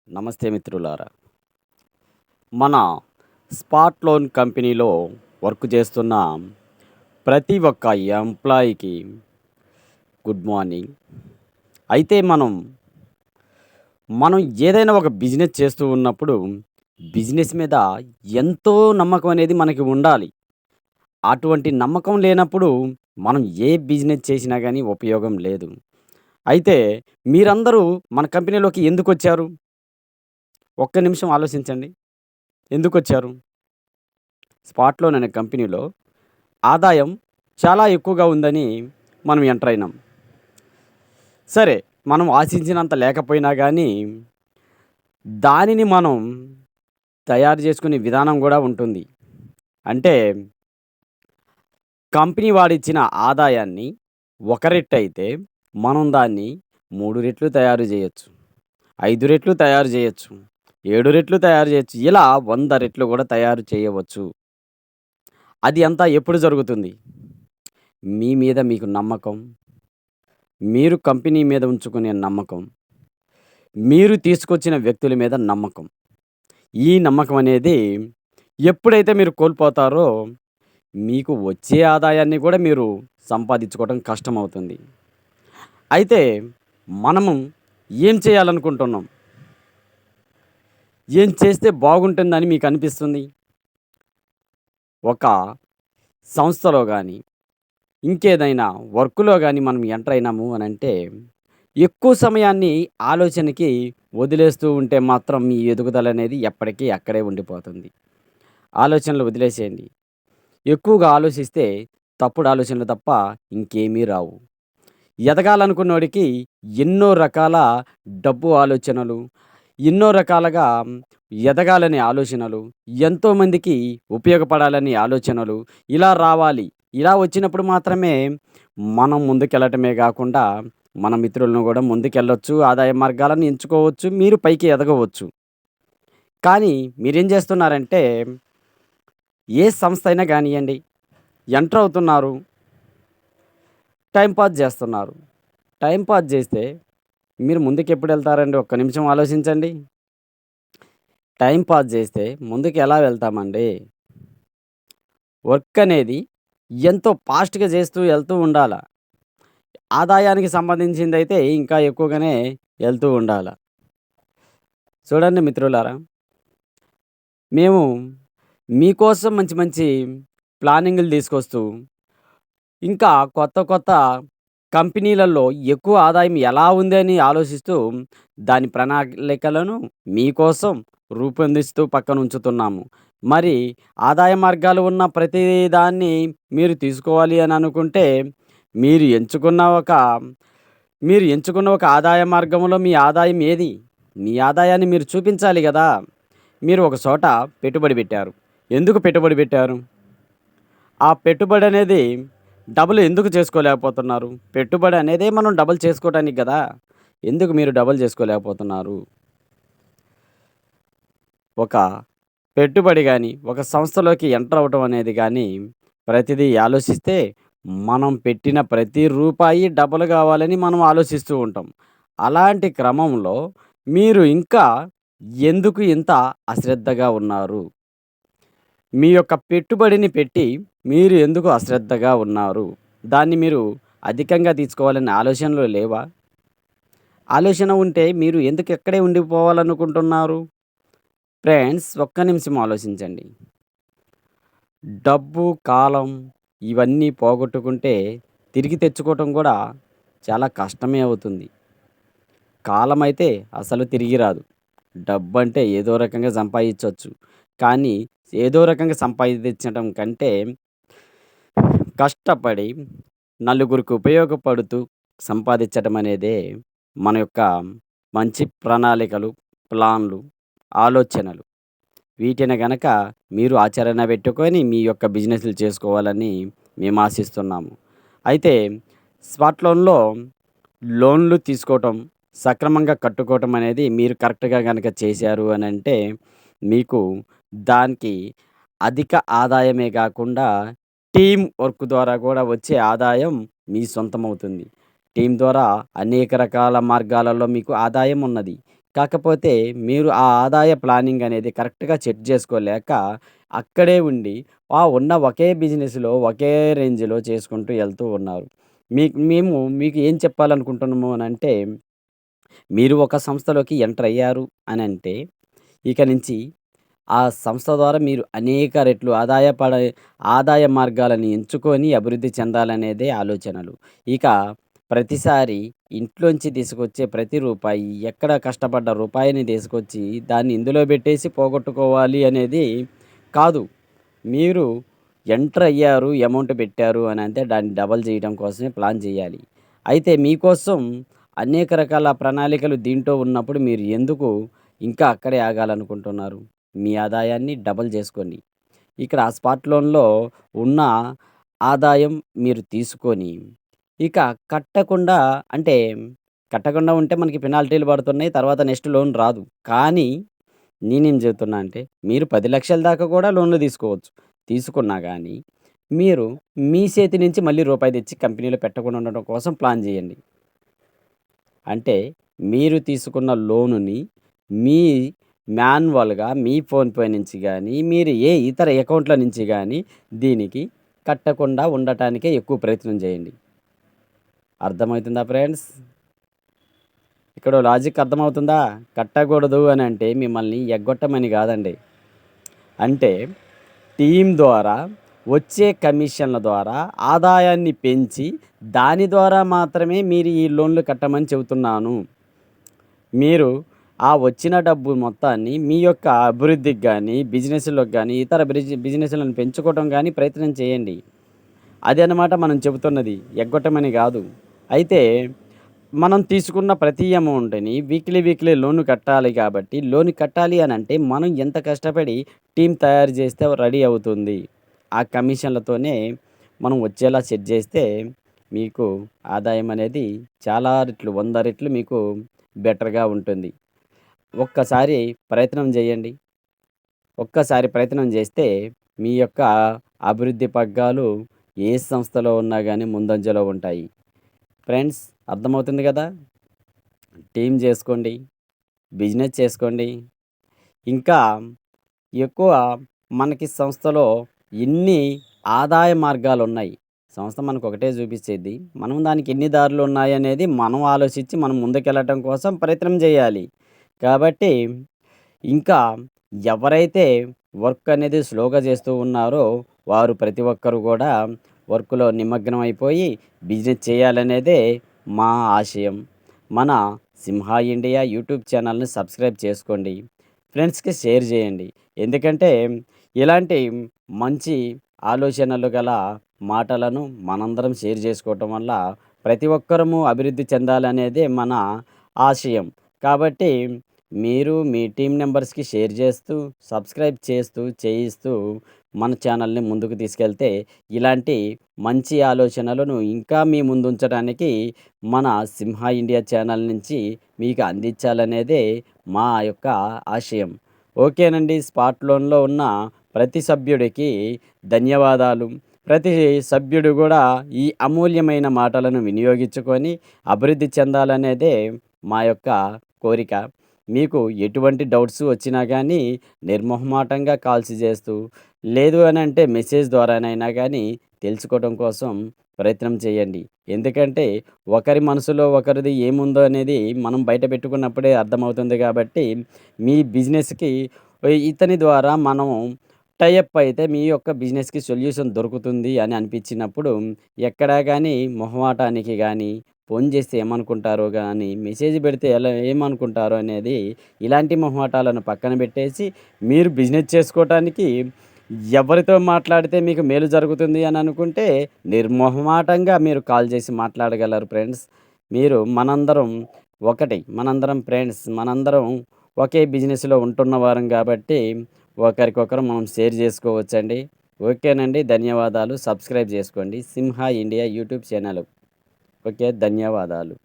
నమస్తే మిత్రులారా. మన స్పాట్ లోన్ కంపెనీలో వర్క్ చేస్తున్న ప్రతి ఒక్క ఎంప్లాయీకి గుడ్ మార్నింగ్. అయితే మనం ఏదైనా ఒక బిజినెస్ చేస్తూ ఉన్నప్పుడు బిజినెస్ మీద ఎంతో నమ్మకం అనేది మనకి ఉండాలి. అటువంటి నమ్మకం లేనప్పుడు మనం ఏ బిజినెస్ చేసినా గానీ ఉపయోగం లేదు. అయితే మీరందరూ మన కంపెనీలోకి ఎందుకొచ్చారు? ఒక్క నిమిషం ఆలోచించండి. ఎందుకొచ్చారు? స్పాట్ లోన్ అనే కంపెనీలో ఆదాయం చాలా ఎక్కువగా ఉందని మనం ఎంటర్ అయినాం. సరే, మనం ఆశించినంత లేకపోయినా గానీ, దానిని మనం తయారు చేసుకునే విధానం గూడా ఉంటుంది. అంటే కంపెనీ వాడిచ్చిన ఆదాయాన్ని ఒక రెట్టయితే, మనం దాన్ని 3 రెట్లు తయారు జేయొచ్చు. 5 రెట్లు తయారు జేయొచ్చు. 7 రెట్లు తయారు జేయొచ్చు. ఇలా 100 రెట్లు గూడా తయారు చేయవచ్చు. అది అంతా ఎప్పుడు జరుగుతుంది? మీ మీద మీకు నమ్మకం, మీరు కంపెనీ మీద ఉంచుకునే నమ్మకం, మీరు తీసుకొచ్చిన వ్యక్తుల మీద నమ్మకం. ఈ నమ్మకం అనేది ఎప్పుడైతే మీరు కోల్పోతారో, మీకు వచ్చే ఆదాయాన్ని కూడా మీరు సంపాదించుకోవడం కష్టమవుతుంది. అయితే మనము ఏం చేయాలనుకుంటున్నాం? ఏం చేస్తే బాగుంటుందని మీకు అనిపిస్తుంది? ఒక సంస్థలో గాని, ఇంకేదైనా వర్క్‌లో గాని మనం ఎంటర్ అయినాము అనంటే, ఎక్కువ సమయాన్ని ఆలోచనకి వదిలేస్తూ ఉంటే మాత్రం మీ ఎదుగుదలనేది ఎప్పటికీ అక్కడే ఉండిపోతుంది. ఆలోచనలు వదిలేసేయండి. ఎక్కువగా ఆలోచిస్తే తప్పుడు ఆలోచనలు తప్ప ఇంకేమీ రావు. ఎదగాలనుకున్నోడికి ఎన్నో రకాల డబ్బు ఆలోచనలు, ఎన్నో రకాలుగా ఎదగాలనే ఆలోచనలు, ఎంతోమందికి ఉపయోగపడాలనే ఆలోచనలు ఇలా రావాలి. ఇలా వచ్చినప్పుడు మాత్రమే మనం ముందుకెళ్ళటమే గాకుండా, మన మిత్రులను గూడా ముందుకెళ్ళొచ్చు. ఆదాయ మార్గాలను ఎంచుకోవచ్చు. మీరు పైకి ఎదగవచ్చు. కానీ మీరేం జేస్తున్నారంటే, ఏ సంస్థ అయినా గానియ్యండి, ఎంటర్ అవుతున్నారు. టైమ్ పాస్ జేస్తున్నారు. టైమ్ పాస్ జేస్తే మీరు ముందుకెప్పుడెళ్తారండి? ఒక్క నిమిషం ఆలోచించండి. టైమ్ పాస్ జేస్తే ముందుకు ఎలా వెళ్తామండి? వర్క్ అనేది ఎంతో ఫాస్ట్‌గా జేస్తూ ఎళ్తూ ఉండాల. ఆదాయానికి సంబంధించిందైతే ఇంకా ఎక్కువగానే ఎళ్తూ ఉండాల. చూడండి మిత్రులారా, మేము మీకోసం మంచి మంచి ప్లానింగులు తీసుకొస్తూ, ఇంకా కొత్త కొత్త కంపెనీలలో ఎక్కువ ఆదాయం ఎలా ఉందని ఆలోచిస్తూ, దాని ప్రణాళికలను మీకోసం రూపొందిస్తూ పక్కనుంచుతున్నాము. మరి ఆదాయ మార్గాలు ఉన్న ప్రతి దాన్ని మీరు తీసుకోవాలి అని అనుకుంటే, మీరు ఎంచుకున్న ఒక మీరు ఎంచుకున్న ఒక ఆదాయ మార్గంలో మీ ఆదాయం ఏది? మీ ఆదాయాన్ని మీరు చూపించాలి గదా! మీరు ఒక చోట పెట్టుబడి పెట్టారు. ఎందుకు పెట్టుబడి పెట్టారు? ఆ పెట్టుబడనేది డబుల్ ఎందుకు చేసుకోలేకపోతున్నారు? పెట్టుబడి అనేదే మనం డబుల్ చేసుకోవటానికి గదా! ఎందుకు మీరు డబుల్ చేసుకోలేకపోతున్నారు? ఒక పెట్టుబడి గాని, ఒక సంస్థలోకి ఎంటర్ అవ్వటం అనేది గాని, ప్రతిదీ ఆలోచిస్తే మనం పెట్టిన ప్రతి రూపాయి డబుల్ గావాలని మనం ఆలోచిస్తూ ఉంటాం. అలాంటి క్రమంలో మీరు ఇంకా ఎందుకు ఇంత అశ్రద్ధగా ఉన్నారు? మీ యొక్క పెట్టుబడిని పెట్టి మీరు ఎందుకు అశ్రద్ధగా ఉన్నారు? దాన్ని మీరు అధికంగా తీసుకోవాలనే ఆలోచనలు లేవా? ఆలోచన ఉంటే మీరు ఎందుకు ఇక్కడే ఉండిపోవాలనుకుంటున్నారు? ఫ్రెండ్స్, ఒక్క నిమిషం ఆలోచించండి. డబ్బు, కాలం ఇవన్నీ పోగొట్టుకుంటే తిరిగి తెచ్చుకోవటం కూడా చాలా కష్టమే అవుతుంది. కాలమైతే అసలు తిరిగి రాదు. డబ్బంటే ఏదో రకంగా సంపాదించొచ్చు. కానీ ఏదో రకంగా సంపాదించడం కంటే కష్టపడి నలుగురికి ఉపయోగపడుతూ సంపాదించడం అనేదే మన యొక్క మంచి ప్రణాళికలు, ప్లాన్లు, ఆలోచనలు. వీటిని గనక మీరు ఆచరణ పెట్టుకొని మీ యొక్క బిజినెస్‌లు చేసుకోవాలని మేము ఆశిస్తున్నాము. అయితే స్పాట్ లోన్‌లు తీసుకోవటం, సక్రమంగా కట్టుకోవటం అనేది మీరు కరెక్ట్‌గా గనక చేశారు అనంటే, మీకు దానికి అధిక ఆదాయమే గాకుండా టీమ్ వర్క్ ద్వారా గూడా వచ్చే ఆదాయం మీ సొంతమవుతుంది. టీమ్ ద్వారా అనేక రకాల మార్గాలలో మీకు ఆదాయం ఉన్నది. కాకపోతే మీరు ఆ ఆదాయ ప్లానింగ్ అనేది కరెక్ట్‌గా సెట్ చేసుకోలేక, అక్కడే ఉండి ఉన్న ఒకే బిజినెస్‌లో ఒకే రేంజ్‌లో చేసుకుంటూ ఎళ్తూ ఉన్నారు. మేము మీకు ఏం చెప్పాలనుకుంటున్నాము అనంటే, మీరు ఒక సంస్థలోకి ఎంటర్ అయ్యారు అనంటే, ఇక నుంచి ఆ సంస్థ ద్వారా మీరు అనేక రెట్లు ఆదాయ మార్గాలను ఎంచుకొని అభివృద్ధి చెందాలనేదే ఆలోచనలు. ఇక ప్రతిసారి ఇంట్లోంచి తీసుకొచ్చే ప్రతి రూపాయి, ఎక్కడ కష్టపడ్డ రూపాయిని తీసుకొచ్చి దాన్ని ఇందులో పెట్టేసి పోగొట్టుకోవాలి అనేది కాదు. మీరు ఎంటర్ అయ్యారు, అమౌంట్ పెట్టారు అనంటే దాన్ని డబల్ చేయడం కోసమే ప్లాన్ చేయాలి. అయితే మీకోసం అనేక రకాల ప్రణాళికలు దీంట్లో ఉన్నప్పుడు మీరు ఎందుకు ఇంకా అక్కడే ఆగాలనుకుంటున్నారు? మీ ఆదాయాన్ని డబల్ జేసుకోండి. ఇక్కడ ఆ స్పాట్ లోన్‌లో ఉన్న ఆదాయం మీరు తీసుకొని, ఇక కట్టకుండా అంటే కట్టకుండా ఉంటే మనకి పెనాల్టీలు పడుతున్నాయి. తర్వాత నెక్స్ట్ లోన్ రాదు. కానీ నేనేం చెబుతున్నా అంటే, మీరు 10,00,000 దాకా కూడా లోన్‌లు తీసుకోవచ్చు. తీసుకున్నా గానీ, మీరు మీ చేతి నుంచి మళ్ళీ రూపాయి తెచ్చి కంపెనీలో పెట్టకుండా ఉండడం కోసం ప్లాన్ జేయండి. అంటే మీరు తీసుకున్న లోనుని మీ మాన్యువల్‌గా మీ ఫోన్‌పే నుంచి గానీ, మీరు ఏ ఇతర అకౌంట్‌ల నుంచి గానీ దీనికి కట్టకుండా ఉండటానికే ఎక్కువ ప్రయత్నం చేయండి. అర్థమవుతుందా ఫ్రెండ్స్? ఇక్కడ లాజిక్ అర్థమవుతుందా? కట్టకూడదు అనంటే మిమ్మల్ని ఎగ్గొట్టమని గాదండి. అంటే టీమ్ ద్వారా వచ్చే కమిషన్‌ల ద్వారా ఆదాయాన్ని పెంచి దాని ద్వారా మాత్రమే మీరు ఈ లోన్‌లు కట్టమని చెబుతున్నాను. మీరు ఆ వచ్చిన డబ్బు మొత్తాన్ని మీ యొక్క అభివృద్ధికి గానీ, బిజినెస్‌లోకి గానీ, ఇతర బిజినెస్‌లను పెంచుకోవటం గానీ ప్రయత్నం చేయండి. అదనమాట మనం చెబుతున్నది. ఎగ్గొట్టమని గాదు. అయితే మనం తీసుకున్న ప్రతి అమౌంట్‌ని వీక్లీ లోన్ కట్టాలి కాబట్టి, లోన్ కట్టాలి అనంటే మనం ఎంత కష్టపడి టీమ్ తయారు చేస్తే రెడీ అవుతుంది. ఆ కమిషన్‌లతోనే మనం వచ్చేలా సెట్ చేస్తే మీకు ఆదాయం అనేది చాలా రెట్లు, 100 రెట్లు మీకు బెటర్‌గా ఉంటుంది. ఒక్కసారి ప్రయత్నం చేయండి. ఒక్కసారి ప్రయత్నం చేస్తే మీ యొక్క అభివృద్ధి పగ్గాలు ఏ సంస్థలో ఉన్నా గానీ ముందంజలో ఉంటాయి. ఫ్రెండ్స్, అర్థమవుతుంది గదా! టీమ్ జేసుకోండి. బిజినెస్ చేసుకోండి. ఇంకా ఎక్కువ మనకి సంస్థలో ఎన్ని ఆదాయ మార్గాలున్నాయి. సంస్థ మనకొకటే చూపిచ్చిద్ది. మనం దానికి ఎన్ని దారులున్నాయనేది మనం ఆలోచించి మనం ముందుకెళ్ళటం కోసం ప్రయత్నం జేయాలి. కాబట్టి ఇంకా ఎవరైతే వర్క్ అనేది స్లోగా చేస్తూ ఉన్నారో, వారు ప్రతి ఒక్కరు గూడా వర్క్‌లో నిమగ్నం అయిపోయి బిజినెస్ చేయాలనేదే మా ఆశయం. మన సింహ ఇండియా యూట్యూబ్ ఛానల్‌ని సబ్స్క్రైబ్ చేసుకోండి. ఫ్రెండ్స్‌కి షేర్ చేయండి. ఎందుకంటే ఇలాంటి మంచి ఆలోచనలు గల మాటలను మనందరం షేర్ చేసుకోవటం వల్ల ప్రతి ఒక్కరము అభివృద్ధి చెందాలనేదే మన ఆశయం. కాబట్టి మీరు మీ టీమ్ మెంబర్స్‌కి షేర్ చేస్తూ, సబ్స్క్రైబ్ చేస్తూ, చేయిస్తూ మన ఛానల్‌ని ముందుకు తీసుకెళ్తే ఇలాంటి మంచి ఆలోచనలను ఇంకా మీ ముందుంచడానికి మన సింహ ఇండియా ఛానల్ నుంచి మీకు అందించాలనేదే మా యొక్క ఆశయం. ఓకేనండి. స్పాట్ లోన్‌లో ఉన్న ప్రతి సభ్యుడికి ధన్యవాదాలు. ప్రతి సభ్యుడు గూడా ఈ అమూల్యమైన మాటలను వినియోగించుకొని అభివృద్ధి చెందాలనేదే మా యొక్క కోరిక. మీకు ఎటువంటి డౌట్స్ వచ్చినా గానీ నిర్మొహమాటంగా కాల్స్ చేస్తూ, లేదు అనంటే మెసేజ్ ద్వారానైనా గానీ తెలుసుకోవడం కోసం ప్రయత్నం చేయండి. ఎందుకంటే ఒకరి మనసులో ఒకరిది ఏముందో అనేది మనం బయట పెట్టుకున్నప్పుడే అర్థమవుతుంది గాబట్టి, మీ బిజినెస్‌కి ఇతని ద్వారా మనం టై అప్ అయితే మీ యొక్క బిజినెస్‌కి సొల్యూషన్ దొరుకుతుంది అని అనిపించినప్పుడు ఎక్కడా గానీ మొహమాటానికి గానీ, ఫోన్ చేస్తే ఏమనుకుంటారో గానీ, మెసేజ్ పెడితే ఏమనుకుంటారో అనేది ఇలాంటి మొహమాటాలను పక్కన పెట్టేసి, మీరు బిజినెస్ చేసుకోవటానికి ఎవరితో మాట్లాడితే మీకు మేలు జరుగుతుంది అని అనుకుంటే, నిర్మొహమాటంగా మీరు కాల్ చేసి మాట్లాడగలరు ఫ్రెండ్స్. మనందరం ఒకటే. మనందరం ఫ్రెండ్స్. మనందరం ఒకే బిజినెస్‌లో ఉంటున్న వారం గాబట్టి, ఒకరికొకరం మనం షేర్ జేసుకోవచ్చండి. ఓకేనండి. ధన్యవాదాలు. సబ్స్క్రైబ్ జేసుకోండి. సింహ ఇండియా యూట్యూబ్ ఛానల్. ఓకే. ధన్యవాదాలు.